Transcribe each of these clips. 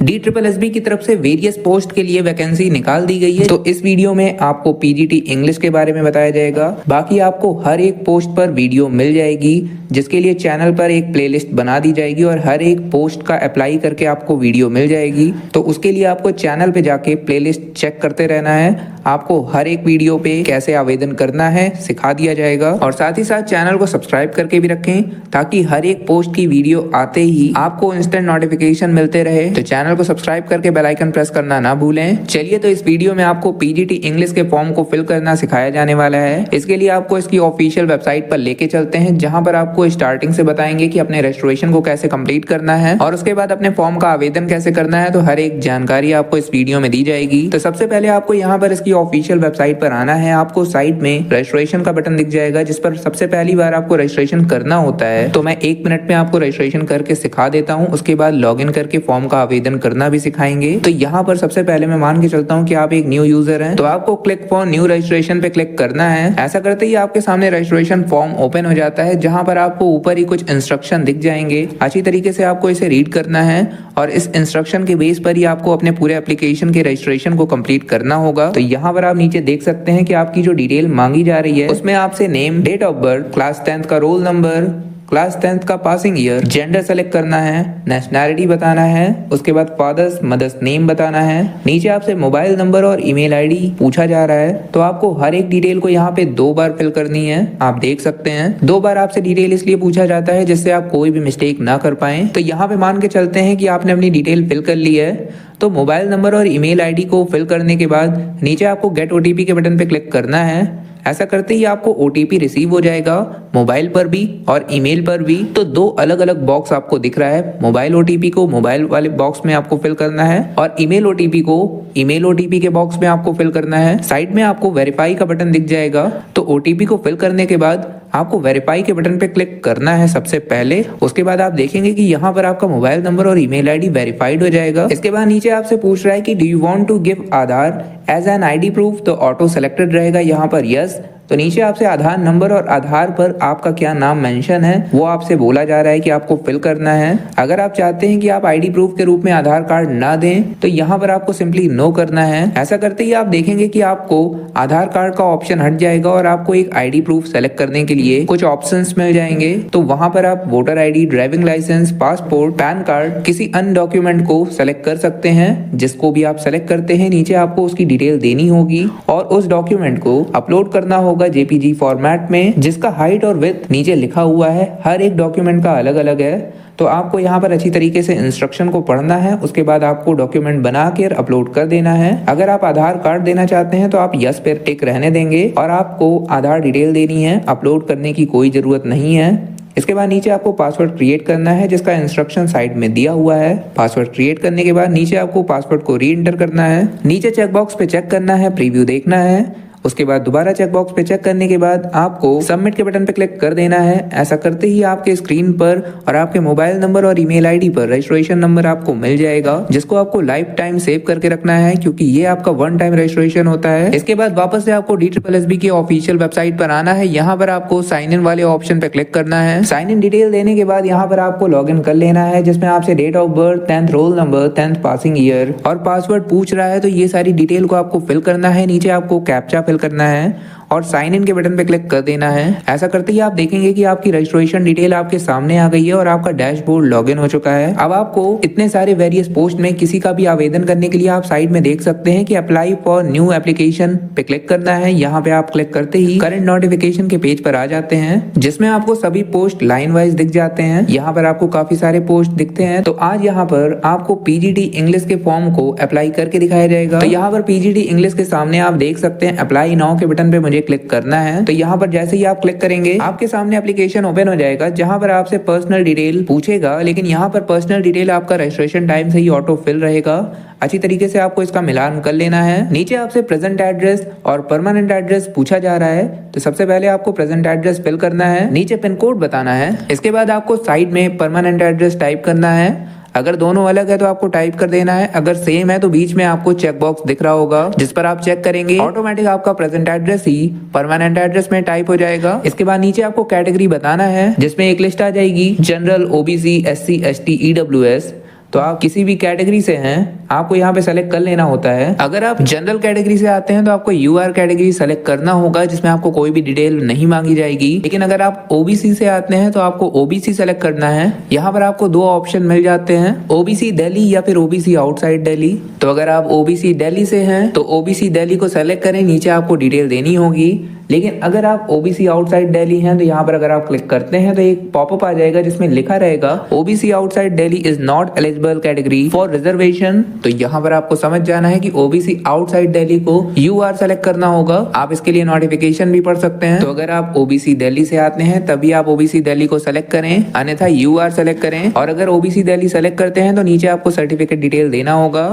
DSSB की तरफ से वेरियस पोस्ट के लिए वैकेंसी निकाल दी गई है। तो इस वीडियो में आपको PGT इंग्लिश के बारे में बताया जाएगा। बाकी आपको हर एक पोस्ट पर वीडियो मिल जाएगी, जिसके लिए चैनल पर एक प्लेलिस्ट बना दी जाएगी और हर एक पोस्ट का अप्लाई करके आपको वीडियो मिल जाएगी। तो उसके लिए आपको चैनल पे जाके प्लेलिस्ट चेक करते रहना है। आपको हर एक वीडियो पे कैसे आवेदन करना है सिखा दिया जाएगा। और साथ ही साथ चैनल को सब्सक्राइब करके भी रखें, ताकि हर एक पोस्ट की वीडियो आते ही आपको इंस्टेंट नोटिफिकेशन मिलते रहे। तो चैनल को सब्सक्राइब करके बेल आइकन प्रेस करना ना भूलें। चलिए, तो इस वीडियो में आपको PGT इंग्लिश के फॉर्म को फिल करना सिखाया जाने वाला है। इसके लिए आपको इसकी ऑफिशियल वेबसाइट पर लेके चलते हैं, जहां पर आपको स्टार्टिंग से बताएंगे कि अपने रजिस्ट्रेशन को कैसे कंप्लीट करना है और उसके बाद अपने फॉर्म का आवेदन कैसे करना है। तो हर एक जानकारी आपको इस वीडियो में दी जाएगी। तो सबसे पहले आपको यहाँ पर इसकी ऑफिशियल वेबसाइट पर आना है। आपको साइड में रजिस्ट्रेशन का बटन दिख जाएगा, जिस पर सबसे पहली बार आपको रजिस्ट्रेशन करना होता है। तो मैं 1 मिनट में आपको रजिस्ट्रेशन करके सिखा देता हूँ। उसके बाद लॉगिन करके फॉर्म का आवेदन करना भी सिखाएंगे। तो यहाँ पर सबसे पहले मैं मान के चलता हूँ कि आप एक न्यू यूजर हैं, तो आपको क्लिक फॉर न्यू रजिस्ट्रेशन पे क्लिक करना है। ऐसा करते ही आपके सामने रजिस्ट्रेशन फॉर्म ओपन हो जाता है, जहाँ पर आपको ऊपर ही कुछ इंस्ट्रक्शन दिख जाएंगे। अच्छी तरीके से आपको इसे रीड करना है और इस इंस्ट्रक्शन के बेस पर ही आपको अपने पूरे एप्लीकेशन के रजिस्ट्रेशन को कंप्लीट करना होगा। तो यहाँ पर आप नीचे देख सकते हैं कि आपकी जो डिटेल मांगी जा रही है, उसमें आपसे name, date of birth, class 10th का रोल नंबर, क्लास 10th का पासिंग ईयर, जेंडर सेलेक्ट करना है, नेशनैलिटी बताना है, उसके बाद फादर्स मदर्स नेम बताना है। नीचे आपसे मोबाइल नंबर और ईमेल आईडी पूछा जा रहा है। तो आपको हर एक डिटेल को यहाँ पे 2 बार फिल करनी है। आप देख सकते हैं 2 बार आपसे डिटेल इसलिए पूछा जाता है जिससे आप कोई भी मिस्टेक ना कर पाए। तो यहाँ पे मान के चलते हैं कि आपने अपनी डिटेल फिल कर ली है। तो मोबाइल नंबर और ईमेल आईडी को फिल करने के बाद नीचे आपको गेट OTP के बटन पे क्लिक करना है। ऐसा करते ही आपको OTP रिसीव हो जाएगा, मोबाइल पर भी और ईमेल पर भी। तो 2 अलग अलग बॉक्स आपको दिख रहा है। मोबाइल OTP को मोबाइल वाले बॉक्स में आपको फिल करना है और ईमेल OTP को ईमेल OTP के बॉक्स में आपको फिल करना है। साइड में आपको वेरीफाई का बटन दिख जाएगा। तो OTP को फिल करने के बाद आपको वेरीफाई के बटन पे क्लिक करना है सबसे पहले। उसके बाद आप देखेंगे कि यहाँ पर आपका मोबाइल नंबर और ईमेल आईडी वेरीफाइड हो जाएगा। इसके बाद नीचे आपसे पूछ रहा है कि do you want to give Aadhaar as an ID proof. तो ऑटो सेलेक्टेड रहेगा यहाँ पर यस। तो नीचे आपसे आधार नंबर और आधार पर आपका क्या नाम मेंशन है वो आपसे बोला जा रहा है कि आपको फिल करना है। अगर आप चाहते हैं कि आप ID प्रूफ के रूप में आधार कार्ड ना दें, तो यहाँ पर आपको सिंपली नो करना है। ऐसा करते ही आप देखेंगे कि आपको आधार कार्ड का ऑप्शन हट जाएगा और आपको एक ID प्रूफ सेलेक्ट करने के लिए कुछ ऑप्शंस मिल जाएंगे। तो वहां पर आप voter ID, driving licence, passport, PAN card, किसी अन्य डॉक्यूमेंट को सेलेक्ट कर सकते हैं। जिसको भी आप सेलेक्ट करते हैं, नीचे आपको उसकी डिटेल देनी होगी और उस डॉक्यूमेंट को अपलोड करना होगा JPG फॉर्मेट में, जिसका हाइट और विड्थ नीचे लिखा हुआ है। हर एक डॉक्यूमेंट का अलग अलग है। तो आपको यहाँ पर अच्छी तरीके से इंस्ट्रक्शन को पढ़ना है। उसके बाद आपको डॉक्यूमेंट बना कर अपलोड कर देना है। अगर आप आधार कार्ड देना चाहते हैं तो आप यस पर टिक रहने देंगे और आपको आधार डिटेल देनी है। अपलोड करने की कोई जरूरत नहीं है। इसके बाद नीचे आपको पासवर्ड क्रिएट करना है, जिसका इंस्ट्रक्शन साइड में दिया हुआ है। पासवर्ड क्रिएट करने के बाद नीचे आपको पासवर्ड को री एंटर करना है। नीचे चेकबॉक्स पे चेक करना है, प्रीव्यू देखना है। उसके बाद दोबारा चेकबॉक्स पे चेक करने के बाद आपको सबमिट के बटन पे क्लिक कर देना है। ऐसा करते ही आपके स्क्रीन पर और आपके मोबाइल नंबर और ईमेल आईडी पर रजिस्ट्रेशन नंबर आपको मिल जाएगा, जिसको आपको लाइफ टाइम सेव करके रखना है, क्योंकि ये आपका 1 टाइम रजिस्ट्रेशन होता है। इसके बाद वापस से आपको DSSB की ऑफिशियल वेबसाइट पर आना है। यहाँ पर आपको साइन इन वाले ऑप्शन पे क्लिक करना है। साइन इन डिटेल देने के बाद यहाँ पर आपको लॉग इन कर लेना है, जिसमें आपसे date of birth, 10th roll number, 10th passing year और पासवर्ड पूछ रहा है। तो ये सारी डिटेल को आपको फिल करना है। नीचे आपको कैप्चा फिल करना है और साइन इन के बटन पे क्लिक कर देना है। ऐसा करते ही आप देखेंगे कि आपकी रजिस्ट्रेशन डिटेल आपके सामने आ गई है और आपका डैशबोर्ड लॉगिन हो चुका है। अब आपको इतने सारे वेरियस पोस्ट में किसी का भी आवेदन करने के लिए आप साइड में देख सकते हैं कि अप्लाई फॉर न्यू एप्लीकेशन पे क्लिक करना है। यहाँ पे आप क्लिक करते ही करंट नोटिफिकेशन के पेज पर आ जाते हैं, जिसमें आपको सभी पोस्ट लाइन वाइज दिख जाते हैं। यहाँ पर आपको काफी सारे पोस्ट दिखते हैं। तो आज यहाँ पर आपको PGT इंग्लिश के फॉर्म को अप्लाई करके दिखाया जाएगा। तो यहाँ पर PGT इंग्लिश के सामने आप देख सकते हैं अप्लाई नाउ के बटन पे मुझे क्लिक करना है। तो यहाँ पर जैसे ही आप क्लिक करेंगे, आपके सामने एप्लीकेशन ओपन हो जाएगा, जहाँ पर आपसे पर्सनल डिटेल पूछेगा। लेकिन यहाँ पर पर्सनल डिटेल आपका रजिस्ट्रेशन टाइम से ही ऑटो फिल रहेगा। अच्छी तरीके से आपको इसका मिलान कर लेना है। नीचे आपसे प्रेजेंट एड्रेस और परमानेंट एड्रेस पूछा जा रहा है। तो सबसे पहले आपको प्रेजेंट एड्रेस फिल करना है, नीचे पिन कोड बताना है। इसके बाद आपको साइड में परमानेंट एड्रेस टाइप करना है। अगर दोनों अलग है तो आपको टाइप कर देना है। अगर सेम है तो बीच में आपको चेक बॉक्स दिख रहा होगा, जिस पर आप चेक करेंगे ऑटोमेटिक आपका प्रेजेंट एड्रेस ही परमानेंट एड्रेस में टाइप हो जाएगा। इसके बाद नीचे आपको कैटेगरी बताना है, जिसमें एक लिस्ट आ जाएगी general, OBC, SC, ST, EWS। तो आप किसी भी कैटेगरी से हैं आपको यहाँ पे सेलेक्ट कर लेना होता है। अगर आप जनरल कैटेगरी से आते हैं तो आपको यूआर कैटेगरी सेलेक्ट करना होगा, जिसमें आपको कोई भी डिटेल नहीं मांगी जाएगी। लेकिन अगर आप ओबीसी से आते हैं तो आपको ओबीसी सेलेक्ट करना है। यहाँ पर आपको दो ऑप्शन मिल जाते हैं, ओबीसी दिल्ली या फिर ओबीसी आउटसाइड दिल्ली। तो अगर आप ओबीसी दिल्ली से हैं तो ओबीसी दिल्ली को सेलेक्ट करें, नीचे आपको डिटेल देनी होगी। लेकिन अगर आप ओबीसी आउटसाइड दिल्ली हैं तो यहाँ पर अगर आप क्लिक करते हैं तो एक पॉपअप आ जाएगा जिसमें लिखा रहेगा OBC outside Delhi is not eligible category for reservation. तो यहाँ पर आपको समझ जाना है कि ओबीसी आउटसाइड दिल्ली को यूआर सेलेक्ट करना होगा। आप इसके लिए नोटिफिकेशन भी पढ़ सकते हैं। तो अगर आप ओबीसी दिल्ली से आते हैं तभी आप ओबीसी दिल्ली को सेलेक्ट करें, अन्यथा यूआर सेलेक्ट करें। और अगर ओबीसी दिल्ली सेलेक्ट करते हैं तो नीचे आपको सर्टिफिकेट डिटेल देना होगा।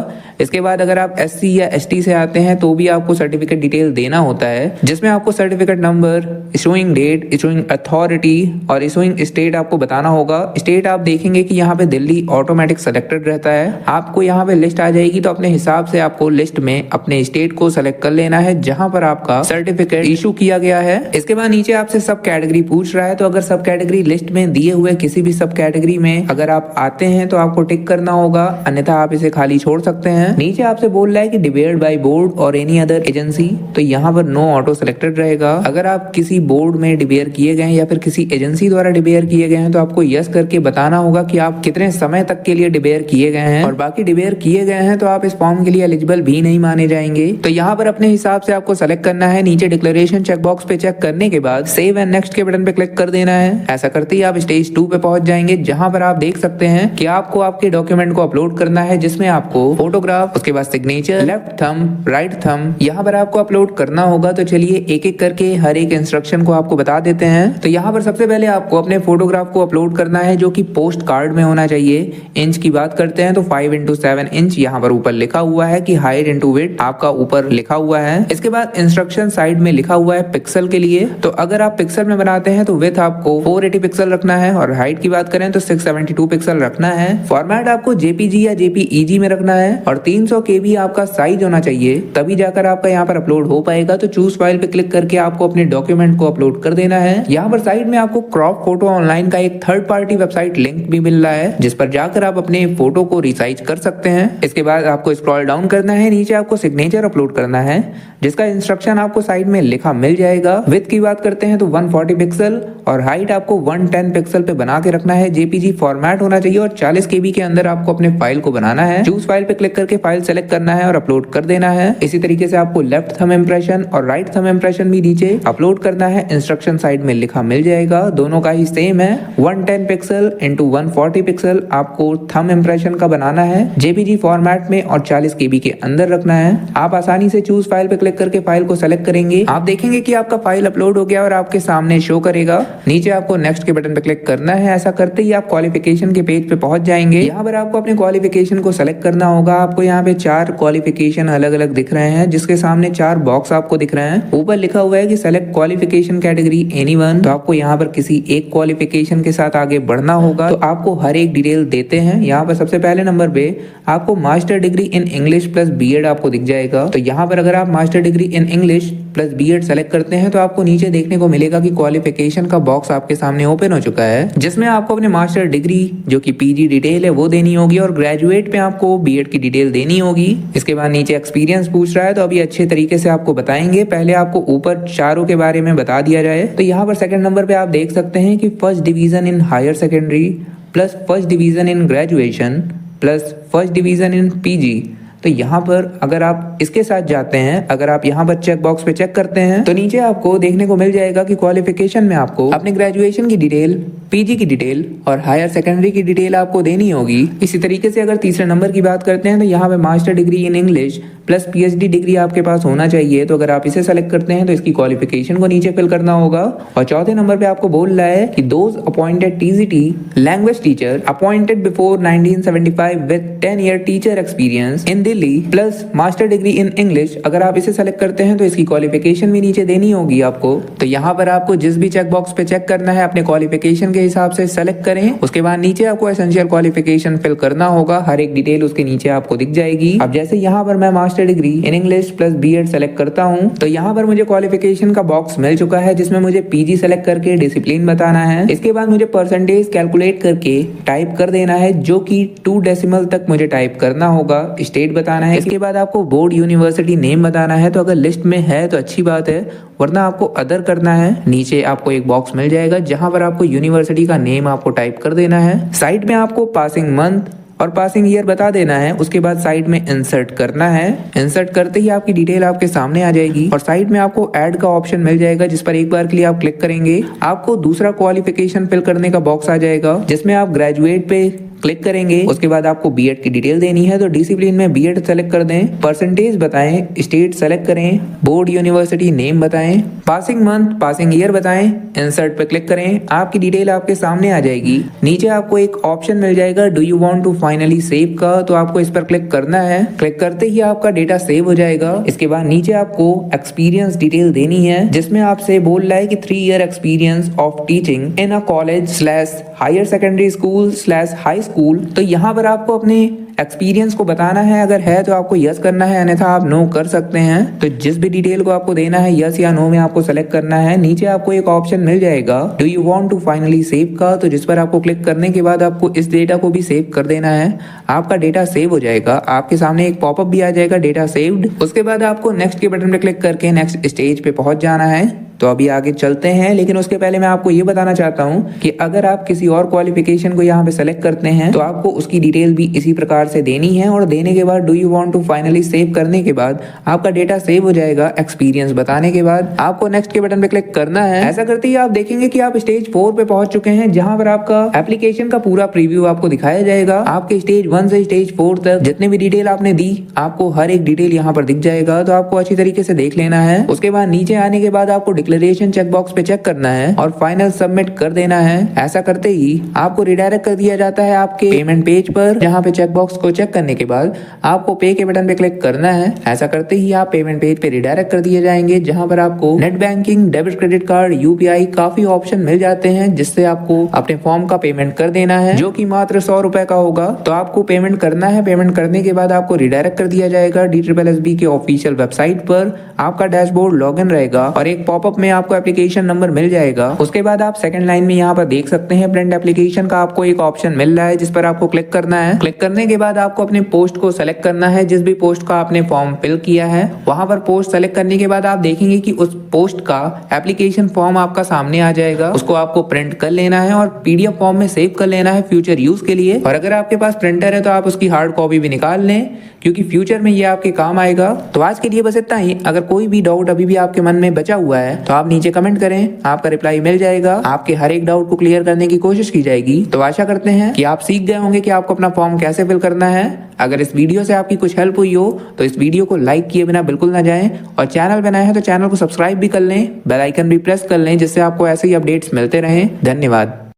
इसके बाद अगर आप एससी या एसटी से आते हैं तो भी आपको सर्टिफिकेट डिटेल देना होता है, जिसमें आपको certificate number, issuing date, issuing authority और इशूइंग स्टेट आपको बताना होगा। स्टेट आप देखेंगे कि यहाँ पे दिल्ली ऑटोमेटिक सेलेक्टेड रहता है। आपको यहाँ पे लिस्ट आ जाएगी तो अपने हिसाब से आपको लिस्ट में अपने स्टेट को सेलेक्ट कर लेना है जहां पर आपका सर्टिफिकेट इशू किया गया है। इसके बाद नीचे आपसे सब कैटेगरी पूछ रहा है, तो अगर सब कैटेगरी लिस्ट में दिए हुए किसी भी सब कैटेगरी में अगर आप आते हैं तो आपको टिक करना होगा, अन्यथा आप इसे खाली छोड़ सकते हैं। नीचे आपसे बोल रहा है कि डिबेट बाय बोर्ड और एनी अदर एजेंसी, तो यहाँ पर नो ऑटो सेलेक्टेड रहेगा। अगर आप किसी बोर्ड में डिबेयर किए गए हैं या फिर किसी एजेंसी द्वारा डिबेयर किए गए हैं तो आपको यस करके बताना होगा कि आप कितने समय तक के लिए डिबेयर किए गए हैं। और बाकी डिबेयर किए गए हैं तो आप इस फॉर्म के लिए एलिजिबल भी नहीं माने जाएंगे। तो यहाँ पर अपने हिसाब से आपको सेलेक्ट करना है। नीचे डिक्लेरेशन चेकबॉक्स पे चेक करने के बाद सेव एंड नेक्स्ट के बटन पे क्लिक कर देना है। ऐसा करते ही आप स्टेज 2 पे पहुंच जाएंगे, जहां पर आप देख सकते हैं कि आपको आपके डॉक्यूमेंट को अपलोड करना है, जिसमें आपको फोटोग्राफ, उसके बाद signature, left thumb, right thumb यहाँ पर आपको अपलोड करना होगा। तो चलिए एक एक करके हर एक इंस्ट्रक्शन को आपको बता देते हैं। तो यहाँ पर सबसे पहले आपको अपने फोटोग्राफ को अपलोड करना है, जो कि पोस्ट कार्ड में होना चाहिए। इंच की बात करते हैं तो 5x7 इंच यहाँ पर ऊपर लिखा हुआ है कि हाइट इंटू विड्थ आपका ऊपर लिखा हुआ है। इसके बाद इंस्ट्रक्शन साइड में लिखा हुआ है पिक्सल के लिए। तो अगर आप पिक्सल में बनाते हैं तो विड्थ आपको 480 पिक्सल रखना है और हाइट की बात करें तो 672 पिक्सल रखना है। फॉर्मेट आपको जेपीजी या जेपीईजी में रखना है और 300 KB आपका साइज होना चाहिए, तभी जाकर आपका यहाँ पर अपलोड हो पाएगा। तो चूज फाइल पे क्लिक करके आपको अपने डॉक्यूमेंट को अपलोड कर देना है। यहाँ पर साइड में आपको क्रॉप फोटो ऑनलाइन का एक थर्ड पार्टी वेबसाइट लिंक भी मिल रहा है, जिस पर जाकर आप अपने फोटो को रिसाइज कर सकते हैं। इसके बाद आपको स्क्रॉल डाउन करना है, नीचे आपको सिग्नेचर अपलोड करना है, जिसका इंस्ट्रक्शन आपको साइड में लिखा मिल जाएगा। विड्थ की बात करते हैं तो 140 पिक्सल और हाइट आपको 110 पिक्सल पे बना के रखना है। जेपीजी फॉर्मेट होना चाहिए और 40 KB के अंदर आपको अपने फाइल को बनाना है। चूज फाइल पे क्लिक करके फाइल सेलेक्ट करना है और अपलोड कर देना है। इसी तरीके से आपको लेफ्ट थंब इंप्रेशन और राइट थंब इंप्रेशन भी नीचे अपलोड करना है। इंस्ट्रक्शन साइड में लिखा मिल जाएगा, दोनों का ही सेम है। 110 पिक्सल इंटू 140 पिक्सल आपको थंब इंप्रेशन का बनाना है, जेपीजी फॉर्मेट में और 40 KB के अंदर रखना है। आप आसानी से चूज फाइल पे क्लिक करके फाइल को सेलेक्ट करेंगे, आप देखेंगे कि आपका फाइल अपलोड हो गया और आपके सामने शो करेगा। नीचे आपको नेक्स्ट के बटन पे क्लिक करना है। ऐसा करते ही आप क्वालिफिकेशन के पेज पे पहुंच जाएंगे। यहाँ पर आपको अपने क्वालिफिकेशन को सेलेक्ट करना होगा। आपको यहाँ पे 4 क्वालिफिकेशन अलग अलग दिख रहे हैं, जिसके सामने 4 बॉक्स आपको दिख रहे हैं। ऊपर लिखा हुआ है कि सेलेक्ट क्वालिफिकेशन कैटेगरी एनीवन। तो आपको यहाँ पर किसी एक क्वालिफिकेशन के साथ आगे बढ़ना होगा। तो आपको हर एक डिटेल देते हैं। यहाँ पर सबसे पहले नंबर पे आपको master degree in English plus BEd आपको दिख जाएगा। तो यहाँ पर अगर आप master degree in English plus BEd select करते हैं तो आपको नीचे देखने को मिलेगा कि क्वालिफिकेशन का बॉक्स आपके सामने ओपन हो चुका है, जिसमें आपको अपने मास्टर डिग्री जो कि पीजी डिटेल है वो देनी होगी और ग्रेजुएट पे आपको बीएड की डिटेल देनी होगी। इसके बाद नीचे एक्सपीरियंस पूछ रहा है, तो अभी अच्छे तरीके से आपको बताएंगे। पहले आपको ऊपर चारों के बारे में बता दिया जाए तो यहाँ पर सेकंड नंबर पे आप देख सकते हैं कि first division in higher secondary plus first division in graduation plus first division in PG. तो यहाँ पर अगर आप इसके साथ जाते हैं, अगर आप यहाँ पर चेक बॉक्स पे चेक करते हैं तो नीचे आपको देखने को मिल जाएगा कि क्वालिफिकेशन में आपको अपने ग्रेजुएशन की डिटेल, पीजी की डिटेल और हायर सेकेंडरी की डिटेल आपको देनी होगी। इसी तरीके से अगर तीसरे नंबर की बात करते हैं तो यहाँ पे master degree in English plus PhD degree आपके पास होना चाहिए। तो अगर आप इसे सेलेक्ट करते हैं तो इसकी क्वालिफिकेशन को नीचे फिल करना होगा। और चौथे नंबर पे आपको बोल रहा है कि those appointed TGT language teacher appointed before 1975 with 10 year teacher experience in Delhi plus master degree in English, अगर आप इसे सेलेक्ट करते हैं तो इसकी क्वालिफिकेशन भी नीचे देनी होगी आपको। तो यहाँ पर आपको जिस भी चेक बॉक्स पे चेक करना है अपने क्वालिफिकेशन के हिसाब से सेलेक्ट करें। उसके बाद नीचे आपको एसेंशियल क्वालिफिकेशन फिल करना होगा, हर एक डिटेल उसके नीचे आपको दिख जाएगी। अब जैसे यहाँ पर मैं master degree in English plus BEd select करता हूँ तो यहाँ पर मुझे क्वालिफिकेशन का बॉक्स मिल चुका है जिसमें मुझे पीजी सेलेक्ट करके डिसिप्लिन बताना है। इसके बाद मुझे परसेंटेज कैलकुलेट करके टाइप कर देना है, जो कि 2 डेसिमल तक मुझे टाइप करना होगा। स्टेट बताना है। इसके बाद आपको बोर्ड यूनिवर्सिटी नेम बताना है, तो अगर लिस्ट में है तो अच्छी बात है, वरना आपको अदर करना है। नीचे आपको एक बॉक्स मिल जाएगा जहां पर आपको यूनिवर्सिटी का नेम आपको टाइप कर देना है। साइड में आपको पासिंग मंथ और पासिंग ईयर बता देना है। उसके बाद साइड में इंसर्ट करना है। इंसर्ट करते ही आपकी डिटेल आपके सामने आ जाएगी और साइड में आपको ऐड का ऑप्शन मिल जाएगा, जिस पर एक बार के लिए आप क्लिक करेंगे आपको दूसरा क्वालिफिकेशन फिल करने का बॉक्स आ जाएगा, जिसमें आप ग्रेजुएट पे क्लिक करेंगे। उसके बाद आपको बीएड की डिटेल देनी है, तो डिसिप्लिन में बीएड सेलेक्ट कर दें, परसेंटेज बताएं, स्टेट सेलेक्ट करें, बोर्ड यूनिवर्सिटी नेम बताएं, पासिंग मंथ पासिंग ईयर बताएं, इंसर्ट पे क्लिक करें, आपकी डिटेल आपके सामने आ जाएगी। नीचे आपको एक ऑप्शन मिल जाएगा do you want to finally save का, तो आपको इस पर क्लिक करना है। क्लिक करते ही आपका डेटा सेव हो जाएगा। इसके बाद नीचे आपको एक्सपीरियंस डिटेल देनी है, जिसमें आपसे बोल रहा है कि 3 year experience of teaching in a college / higher secondary school / high school. तो यहाँ पर आपको अपने एक्सपीरियंस को बताना है, अगर है तो आपको यस करना है, अन्यथा आप नो कर सकते हैं। तो जिस भी डिटेल को आपको देना है यस या नो में आपको सेलेक्ट करना है। नीचे आपको एक ऑप्शन मिल जाएगा do you want to finally save का, तो जिस पर आपको क्लिक करने के बाद आपको इस डेटा को भी सेव कर देना है। आपका डेटा सेव हो जाएगा, आपके सामने एक पॉपअप भी आ जाएगा डेटा सेव्ड। उसके बाद आपको नेक्स्ट के बटन पे क्लिक करके नेक्स्ट स्टेज पे पहुंच जाना है। तो अभी आगे चलते हैं, लेकिन उसके पहले मैं आपको ये बताना चाहता हूं कि अगर आप किसी और क्वालिफिकेशन को यहाँ पे सेलेक्ट करते हैं तो आपको उसकी डिटेल भी इसी प्रकार से देनी है, और देने के बाद do you want to finally save करने के बाद आपका डेटा सेव हो जाएगा। एक्सपीरियंस बताने के बाद आपको नेक्स्ट के बटन पे क्लिक करना है। ऐसा करते ही आप देखेंगे कि आप स्टेज 4 पे पहुंच चुके हैं, जहां पर आपका एप्लीकेशन का पूरा प्रीव्यू आपको दिखाया जाएगा। आपके स्टेज 1 से स्टेज 4 तक जितने भी डिटेल आपने दी, आपको हर एक डिटेल यहाँ पर दिख जाएगा, तो आपको अच्छी तरीके से देख लेना है। उसके बाद नीचे आने के बाद आपको डिक्लेरेशन चेक बॉक्स पे चेक करना है और फाइनल सबमिट कर देना है। ऐसा करते ही आपको रिडायरेक्ट कर दिया जाता है आपके पेमेंट पेज पर, जहाँ पे चेक बॉक्स को चेक करने के बाद आपको पे के बटन पे क्लिक करना है। ऐसा करते ही आप पेमेंट पेज पे रिडायरेक्ट कर दिए जाएंगे, जहां पर आपको net banking, debit credit card, UPI काफी ऑप्शन मिल जाते हैं, जिससे आपको अपने फॉर्म का पेमेंट कर देना है, जो कि मात्र 100 रुपए का होगा। तो आपको पेमेंट करना है। पेमेंट करने के बाद आपको रिडायरेक्ट कर दिया जाएगा DSSB के ऑफिशियल वेबसाइट पर। आपका डैशबोर्ड लॉगिन रहेगा और एक पॉपअप में आपको एप्लीकेशन नंबर मिल जाएगा। उसके बाद आप सेकंड लाइन में यहाँ पर देख सकते हैं प्रिंट एप्लीकेशन का आपको एक ऑप्शन मिल रहा है, जिस पर आपको क्लिक करना है। क्लिक करने के बाद आपको अपने पोस्ट को सेलेक्ट करना है, जिस भी पोस्ट का आपने फॉर्म फिल किया है। वहां पर पोस्ट सेलेक्ट करने के बाद आप देखेंगे कि उस पोस्ट का एप्लीकेशन फॉर्म आपका सामने आ जाएगा। उसको आपको प्रिंट कर लेना है और पीडीएफ फॉर्म में सेव कर लेना है फ्यूचर यूज के लिए। और अगर आपके पास प्रिंटर है तो आप उसकी हार्ड कॉपी भी निकाल लें, क्योंकि फ्यूचर में ये आपके काम आएगा। तो आज के लिए बस इतना ही। अगर कोई भी डाउट अभी भी आपके मन में बचा हुआ है तो आप नीचे कमेंट करें, आपका रिप्लाई मिल जाएगा। आपके हर एक डाउट को क्लियर करने की कोशिश की जाएगी। तो आशा करते हैं कि आप सीख गए होंगे कि आपको अपना फॉर्म कैसे फिल करना है। अगर इस वीडियो से आपकी कुछ हेल्प हुई हो तो इस वीडियो को लाइक किए बिना बिल्कुल ना जाएं, और चैनल बनाए हैं तो चैनल को सब्सक्राइब भी कर लें, बेल आइकन भी प्रेस कर लें, जिससे आपको ऐसे ही अपडेट्स मिलते रहें। धन्यवाद।